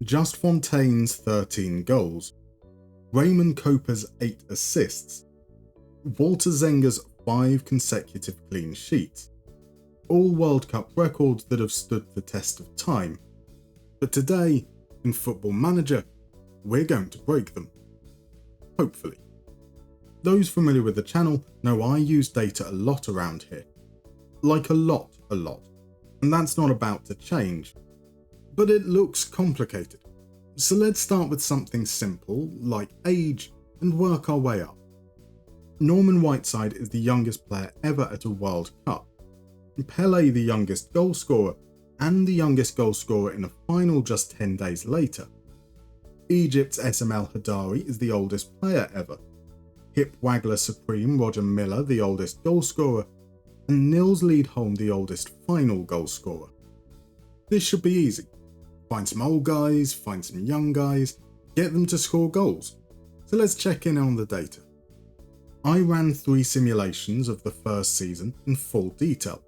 Just Fontaine's 13 goals, Raymond Coper's 8 assists, Walter Zenger's 5 consecutive clean sheets, all World Cup records that have stood the test of time. But today, in Football Manager, we're going to break them. Hopefully. Those familiar with the channel know I use data a lot around here. Like a lot. And that's not about to change. But it looks complicated. So let's start with something simple, like age, and work our way up. Norman Whiteside is the youngest player ever at a World Cup. Pelé the youngest goalscorer, and the youngest goalscorer in a final just 10 days later. Egypt's SML Hadari is the oldest player ever. Hip Waggler Supreme Roger Miller the oldest goalscorer, and Nils Liedholm the oldest final goalscorer. This should be easy. Find some old guys, find some young guys, get them to score goals. So let's check in on the data. I ran 3 simulations of the first season in full detail,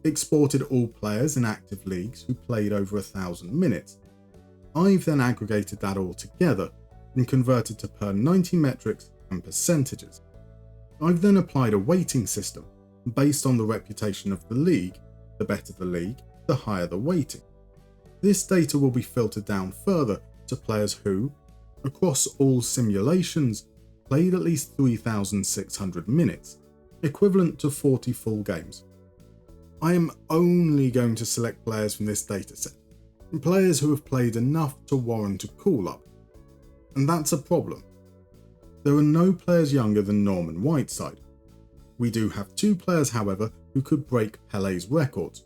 exported all players in active leagues who played over 1,000 minutes. I've then aggregated that all together and converted to per 90 metrics and percentages. I've then applied a weighting system based on the reputation of the league. The better the league, the higher the weighting. This data will be filtered down further to players who, across all simulations, played at least 3,600 minutes, equivalent to 40 full games. I am only going to select players from this dataset, players who have played enough to warrant a call-up. And that's a problem. There are no players younger than Norman Whiteside. We do have 2 players, however, who could break Pelé's records,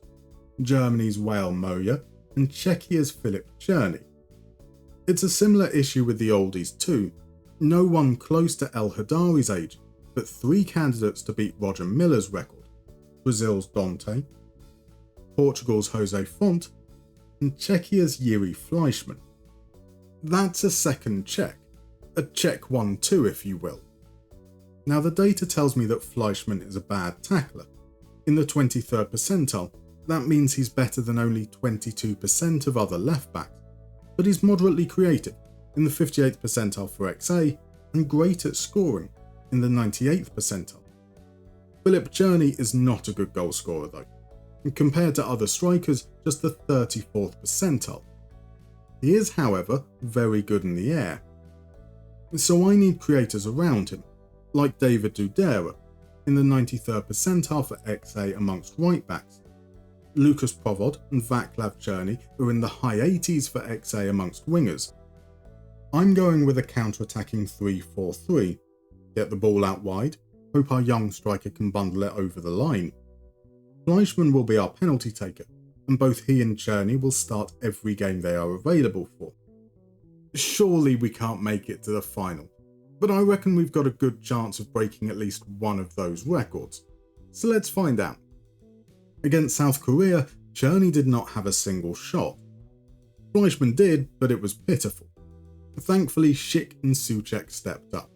Germany's Wael Moya and Czechia's Filip Czerny. It's a similar issue with the oldies too. No one close to El Hadari's age, but 3 candidates to beat Roger Miller's record: Brazil's Dante, Portugal's Jose Font, and Czechia's Jiří Fleischmann. That's a second check, a check 1-2 if you will. Now the data tells me that Fleischmann is a bad tackler. In the 23rd percentile, that means he's better than only 22% of other left-backs, but he's moderately creative in the 58th percentile for XA and great at scoring in the 98th percentile. Filip Czerny is not a good goalscorer though, and compared to other strikers, just the 34th percentile. He is, however, very good in the air. So I need creators around him, like David Dudera, in the 93rd percentile for XA amongst right-backs. Lucas Provod and Vaclav Czerny are in the high 80s for XA amongst wingers. I'm going with a counter-attacking 3-4-3. Get the ball out wide, hope our young striker can bundle it over the line. Fleischmann will be our penalty taker, and both he and Czerny will start every game they are available for. Surely we can't make it to the final, but I reckon we've got a good chance of breaking at least one of those records. So let's find out. Against South Korea, Czerny did not have a single shot. Fleischmann did, but it was pitiful. Thankfully, Schick and Souček stepped up.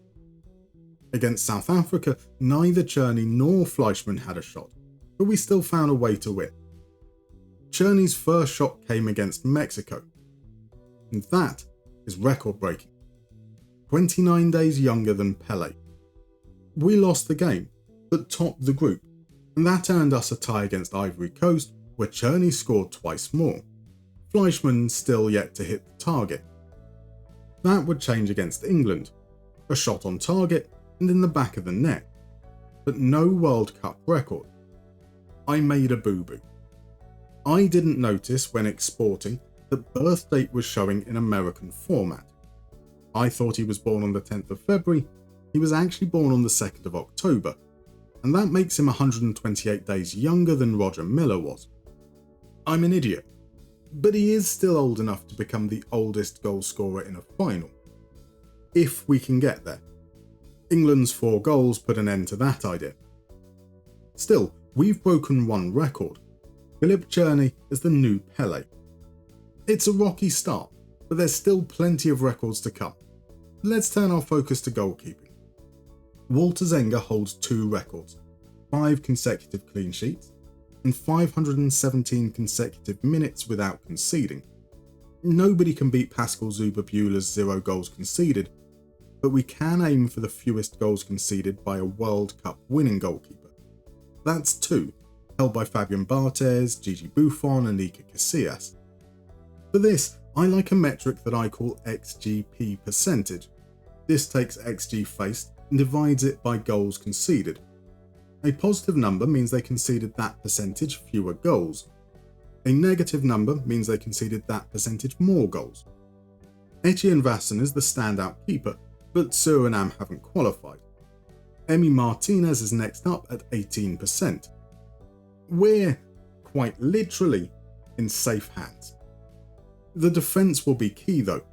Against South Africa, neither Czerny nor Fleischmann had a shot, but we still found a way to win. Czerny's first shot came against Mexico, and that is record-breaking. 29 days younger than Pelé. We lost the game, but topped the group, and that earned us a tie against Ivory Coast, where Czerny scored twice more. Fleischmann still yet to hit the target. That would change against England. A shot on target and in the back of the net. But no World Cup record. I made a boo-boo. I didn't notice when exporting that birth date was showing in American format. I thought he was born on the 10th of February. He was actually born on the 2nd of October. And that makes him 128 days younger than Roger Miller was. I'm an idiot, but he is still old enough to become the oldest goalscorer in a final. If we can get there. England's 4 goals put an end to that idea. Still, we've broken one record. Filip Czerny is the new Pelé. It's a rocky start, but there's still plenty of records to come. Let's turn our focus to goalkeeping. Walter Zenger holds 2 records, 5 consecutive clean sheets, and 517 consecutive minutes without conceding. Nobody can beat Pascal Zuber-Buehler's 0 goals conceded, but we can aim for the fewest goals conceded by a World Cup winning goalkeeper. That's 2, held by Fabian Barthez, Gigi Buffon and Iker Casillas. For this, I like a metric that I call XGP percentage. This takes XG faced and divides it by goals conceded. A positive number means they conceded that percentage fewer goals. A negative number means they conceded that percentage more goals. Etienne Vasson is the standout keeper, but Suriname haven't qualified. Emi Martinez is next up at 18%. We're, quite literally, in safe hands. The defence will be key though,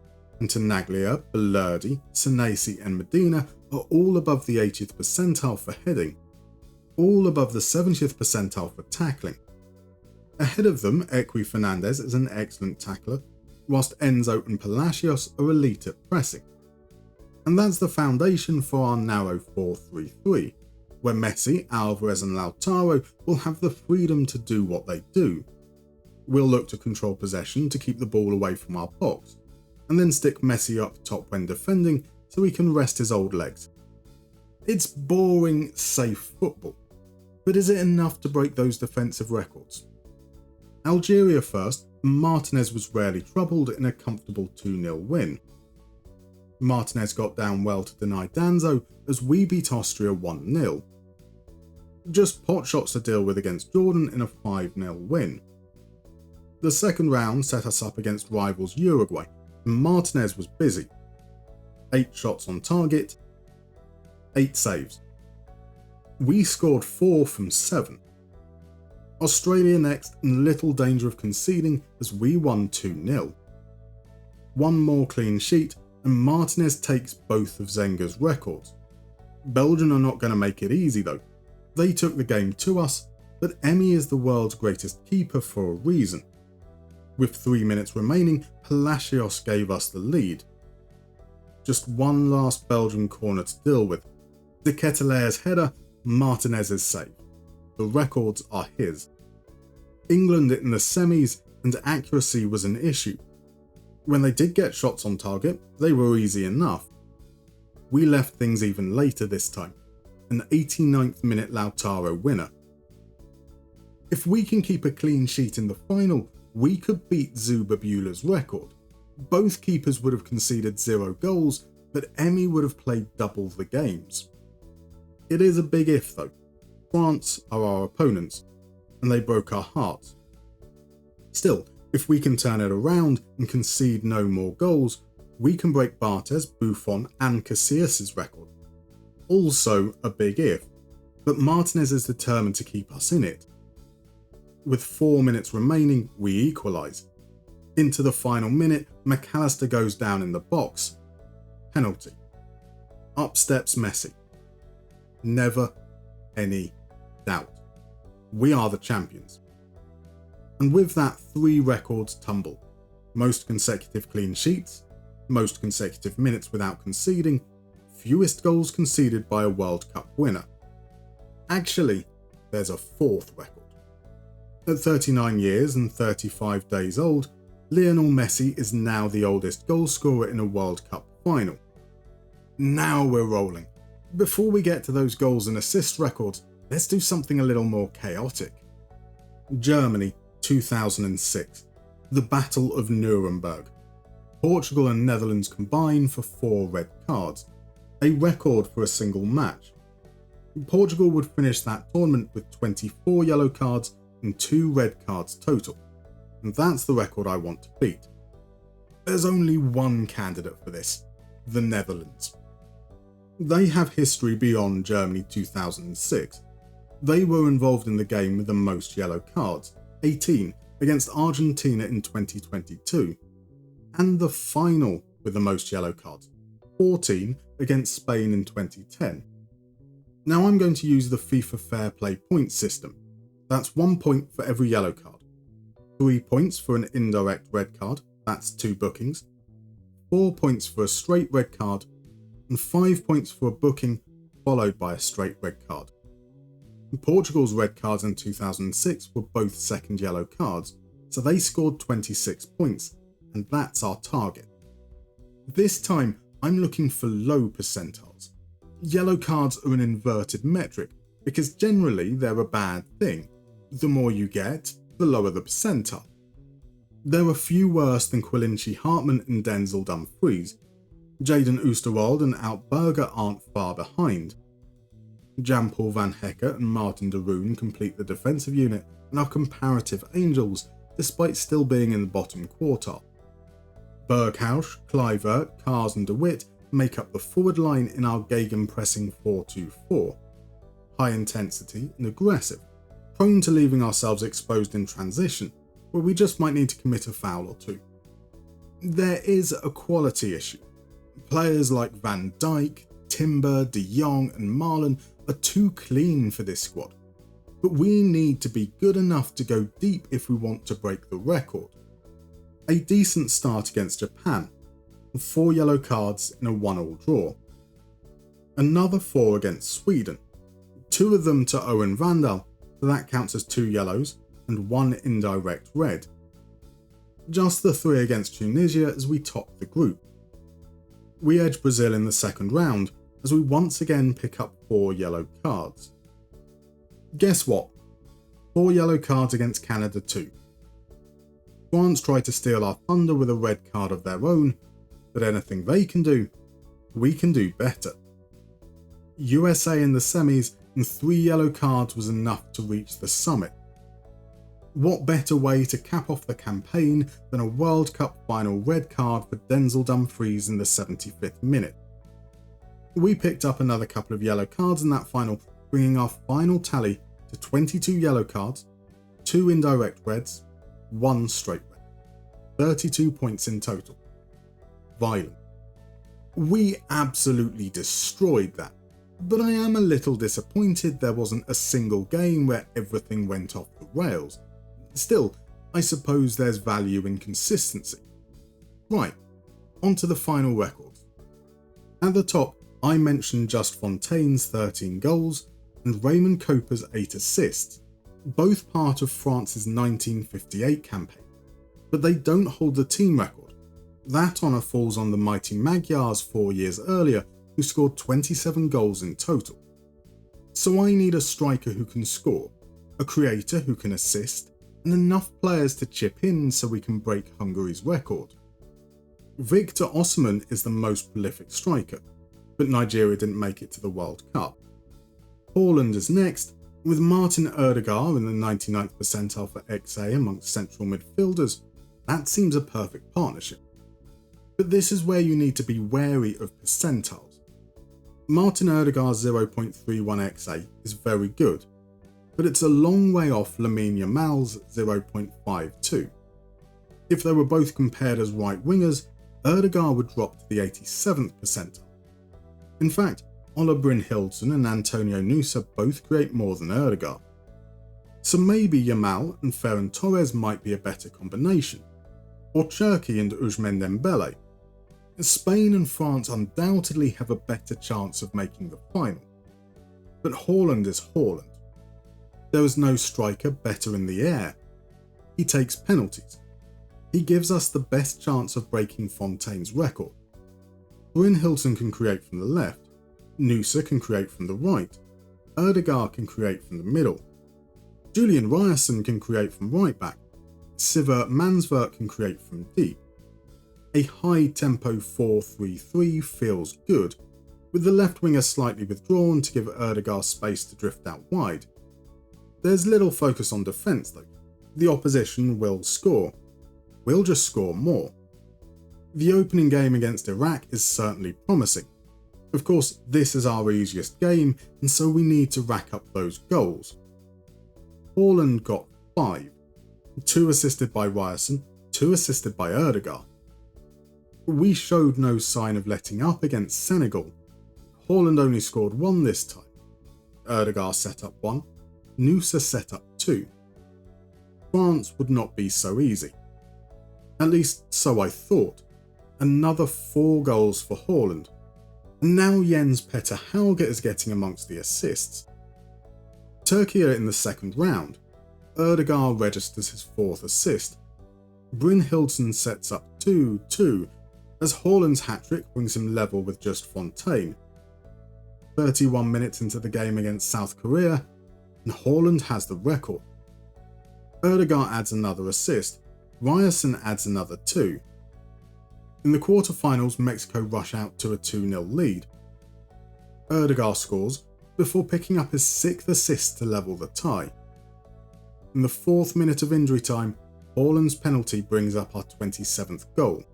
and Tenaglia, Belerdi, Senesi and Medina are all above the 80th percentile for heading, all above the 70th percentile for tackling. Ahead of them, Equi Fernandez is an excellent tackler, whilst Enzo and Palacios are elite at pressing. And that's the foundation for our narrow 4-3-3, where Messi, Alvarez and Lautaro will have the freedom to do what they do. We'll look to control possession to keep the ball away from our box, and then stick Messi up top when defending so he can rest his old legs. It's boring, safe football, but is it enough to break those defensive records? Algeria first, Martinez was rarely troubled in a comfortable 2-0 win. Martinez got down well to deny Danzo as we beat Austria 1-0. Just pot shots to deal with against Jordan in a 5-0 win. The second round set us up against rivals Uruguay, and Martinez was busy. 8 shots on target, 8 saves. We scored 4 from 7. Australia next, in little danger of conceding as we won 2-0. One more clean sheet and Martinez takes both of Zenga's records. Belgium are not going to make it easy though. They took the game to us, but Emi is the world's greatest keeper for a reason. With 3 minutes remaining, Palacios gave us the lead. Just one last Belgian corner to deal with. De Ketelaire's header, Martinez's save. The records are his. England in the semis, and accuracy was an issue. When they did get shots on target, they were easy enough. We left things even later this time, an 89th minute Lautaro winner. If we can keep a clean sheet in the final, we could beat Zuber-Buehler's record. Both keepers would have conceded 0 goals, but Emi would have played double the games. It is a big if though. France are our opponents, and they broke our hearts. Still, if we can turn it around and concede no more goals, we can break Barthez, Buffon and Casillas' record. Also a big if, but Martinez is determined to keep us in it. With 4 minutes remaining, we equalise. Into the final minute, McAllister goes down in the box. Penalty. Up steps Messi. Never any doubt. We are the champions. And with that, 3 records tumble. Most consecutive clean sheets, most consecutive minutes without conceding, fewest goals conceded by a World Cup winner. Actually, there's a 4th record. At 39 years and 35 days old, Lionel Messi is now the oldest goalscorer in a World Cup final. Now we're rolling. Before we get to those goals and assist records, let's do something a little more chaotic. Germany, 2006. The Battle of Nuremberg. Portugal and Netherlands combine for 4 red cards, a record for a single match. Portugal would finish that tournament with 24 yellow cards and 2 red cards total, and that's the record I want to beat. There's only one candidate for this, the Netherlands. They have history beyond Germany 2006. They were involved in the game with the most yellow cards, 18, against Argentina in 2022, and the final with the most yellow cards, 14, against Spain in 2010. Now I'm going to use the FIFA Fair Play points system. That's 1 point for every yellow card, 3 points for an indirect red card, that's 2 bookings, 4 points for a straight red card, and 5 points for a booking followed by a straight red card. Portugal's red cards in 2006 were both second yellow cards, so they scored 26 points, and that's our target. This time, I'm looking for low percentiles. Yellow cards are an inverted metric, because generally they're a bad thing. The more you get, the lower the percentile. There are few worse than Quilinci Hartman and Denzel Dumfries. Jaden Oosterwolde and Out Berger aren't far behind. Jan-Paul Van Hecker and Martin de Roon complete the defensive unit and are comparative angels, despite still being in the bottom quartile. Berghaus, Kluivert, Kars and De Witt make up the forward line in our gegenpressing 4-2-4. High intensity and aggressive, prone to leaving ourselves exposed in transition, where we just might need to commit a foul or two. There is a quality issue. Players like Van Dijk, Timber, De Jong and Marlon are too clean for this squad, but we need to be good enough to go deep if we want to break the record. A decent start against Japan, 4 yellow cards in a 1-1 draw. Another 4 against Sweden, 2 of them to Owen Vandal, so that counts as 2 yellows and 1 indirect red. Just the 3 against Tunisia as we top the group. We edge Brazil in the second round as we once again pick up 4 yellow cards. Guess what? 4 yellow cards against Canada too. France tried to steal our thunder with a red card of their own, but anything they can do, we can do better. USA in the semis and 3 yellow cards was enough to reach the summit. What better way to cap off the campaign than a World Cup final red card for Denzel Dumfries in the 75th minute? We picked up another couple of yellow cards in that final, bringing our final tally to 22 yellow cards, 2 indirect reds, 1 straight red. 32 points in total. Violent. We absolutely destroyed that, but I am a little disappointed there wasn't a single game where everything went off the rails. Still, I suppose there's value in consistency. Right, onto the final records. At the top, I mentioned Just Fontaine's 13 goals and Raymond Kopa's 8 assists, both part of France's 1958 campaign, but they don't hold the team record. That honour falls on the mighty Magyars 4 years earlier, who scored 27 goals in total. So I need a striker who can score, a creator who can assist, and enough players to chip in so we can break Hungary's record. Victor Osimhen is the most prolific striker, but Nigeria didn't make it to the World Cup. Haaland is next, with Martin Ødegaard in the 99th percentile for XA amongst central midfielders. That seems a perfect partnership. But this is where you need to be wary of percentiles. Martin Ødegaard's 0.31 XA is very good, but it's a long way off Lamine Yamal's 0.52. If they were both compared as right wingers, Ødegaard would drop to the 87th percentile. In fact, Ola Brynhildsen and Antonio Nusa both create more than Ødegaard. So maybe Yamal and Ferran Torres might be a better combination, or Cherki and Ousmane Dembele. Spain and France undoubtedly have a better chance of making the final. But Haaland is Haaland. There is no striker better in the air. He takes penalties. He gives us the best chance of breaking Fontaine's record. Brynhildsen can create from the left, Nusa can create from the right, Ødegaard can create from the middle, Julian Ryerson can create from right back, Sivert Mansvert can create from deep. A high-tempo 4-3-3 feels good, with the left winger slightly withdrawn to give Ødegaard space to drift out wide. There's little focus on defence though. The opposition will score. We'll just score more. The opening game against Iraq is certainly promising. Of course, this is our easiest game, and so we need to rack up those goals. Haaland got 5, 2 assisted by Ryerson, 2 assisted by Ødegaard. We showed no sign of letting up against Senegal. Haaland only scored 1 this time. Ødegaard set up 1, Nusa set up 2. France would not be so easy. At least so I thought. Another 4 goals for Haaland. And now Jens Petter Hauge is getting amongst the assists. Turkey are in the second round. Ødegaard registers his 4th assist. Brynhildsen sets up 2-2, as Haaland's hat-trick brings him level with just Fontaine. 31 minutes into the game against South Korea, and Haaland has the record. Ødegaard adds another assist, Ryerson adds another 2. In the quarter-finals, Mexico rush out to a 2-0 lead. Ødegaard scores before picking up his 6th assist to level the tie. In the 4th minute of injury time, Haaland's penalty brings up our 27th goal.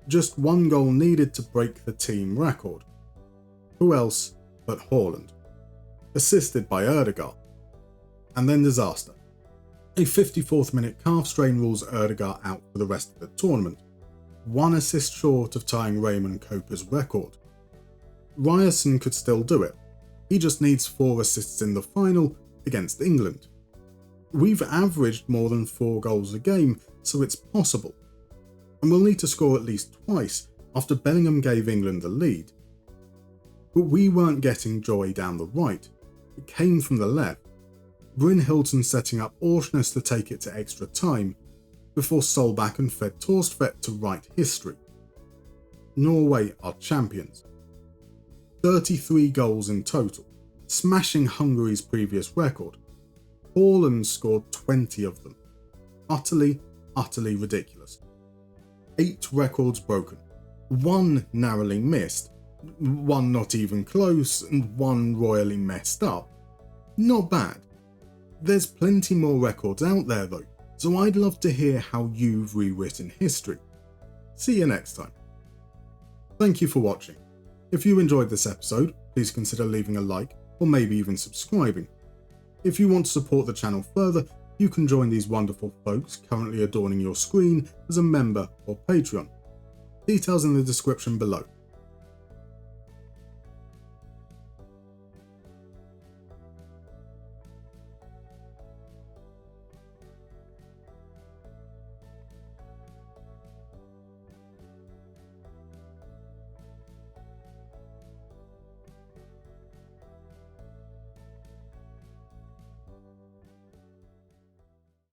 Just one goal needed to break the team record. Who else but Haaland? Assisted by Ødegaard. And then disaster. A 54th minute calf strain rules Ødegaard out for the rest of the tournament, 1 assist short of tying Raymond Kopa's record. Ryerson could still do it, he just needs 4 assists in the final against England. We've averaged more than 4 goals a game, so it's possible. And we'll need to score at least twice after Bellingham gave England the lead. But we weren't getting joy down the right, it came from the left. Bryn Hilton setting up Orsnes to take it to extra time, before Solback and Fed Torstvedt to write history. Norway are champions. 33 goals in total, smashing Hungary's previous record. Haaland scored 20 of them. Utterly ridiculous. 8 records broken, 1 narrowly missed, 1 not even close, and 1 royally messed up. Not bad. There's plenty more records out there though, so I'd love to hear how you've rewritten history. See you next time. Thank you for watching. If you enjoyed this episode, please consider leaving a like or maybe even subscribing. If you want to support the channel further, you can join these wonderful folks currently adorning your screen as a member or Patreon. Details in the description below.